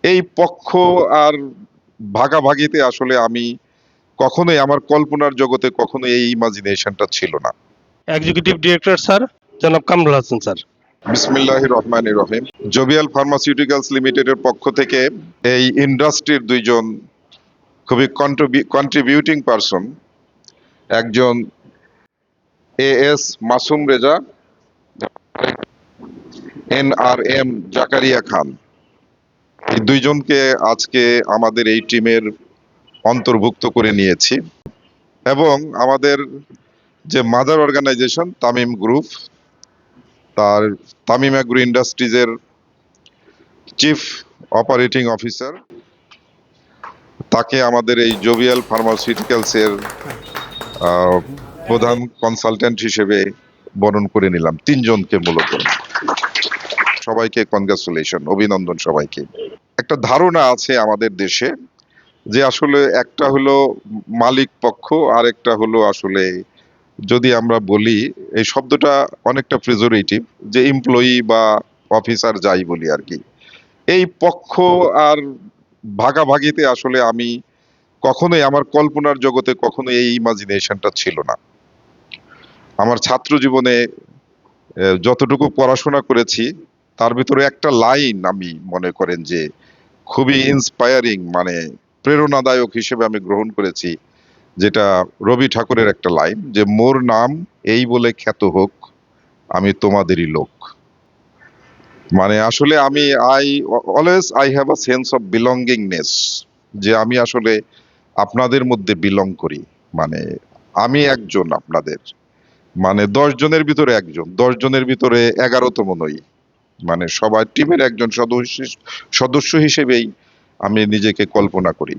এই পক্ষ আর ভাগাভাগিতে আসলে আমি কখনোই আমার কল্পনার জগতে কখনোই এই ইমাজিনেশনটা ছিল না। এক্সিকিউটিভ ডিরেক্টর স্যার জনাব কামরুল হাসান স্যার। বিসমিল্লাহির রহমানির রহিম। জোবিয়াল ফার্মাসিউটিক্যালস লিমিটেডের পক্ষ থেকে এই ইন্ডাস্ট্রির দুইজন খুবই কন্ট্রিবিউটিং পারসন, একজন এএস মাসুম রেজা, এনআরএম জাকারিয়া খান, এই দুইজনকে আজকে আমাদের এই টিমের অন্তর্ভুক্ত করে নিয়েছি এবং আমাদের যে মাদার অর্গানাইজেশন তামিম গ্রুপ, তার তামিম অ্যাগ্রো ইন্ডাস্ট্রিজের চিফ অপারেটিং অফিসার, তাকে আমাদের এই জোভিয়াল ফার্মাসিউটিক্যালস এর আহ, প্রধান কনসালটেন্ট হিসেবে বরণ করে নিলাম। তিনজনকে মূলত। সবাইকে কনগ্রাচুলেশন, অভিনন্দন সবাইকে। একটা ধারণা আছে আমাদের দেশে যে আসলে একটা হলো মালিক পক্ষ আর একটা হলো আসলে, যদি আমরা বলি এই শব্দটা অনেকটা প্রেজোরেটিভ, যে এমপ্লয়ি বা অফিসার যাই বলি আর কি। এই পক্ষ আর ভাগাভাগিতে আসলে আমি কখনোই আমার কল্পনার জগতে কখনোই এই ইমাজিনেশনটা ছিল না। আমার ছাত্র জীবনে যতটুকু পড়াশোনা করেছি তার ভিতরে একটা লাইন আমি মনে করেন যে খুবই ইন্সপায়ারিং, মানে প্রেরণাদায়ক হিসেবে আমি গ্রহণ করেছি, যেটা রবি ঠাকুরের একটা লাইন, যে মোর নাম এই বলে খ্যাত হোক, আমি তোমাদেরই লোক। মানে আসলে আমি I have a sense of belongingness, যে আমি আসলে আপনাদের মধ্যে বিলং করি। মানে আমি একজন আপনাদের, মানে 10 জনের ভিতরে একজন, 10 জনের ভিতরে 11তম নই। মানে সবাই টিমের একজন সদস্য সদস্য হিসেবেই আমি নিজেকে কল্পনা করি।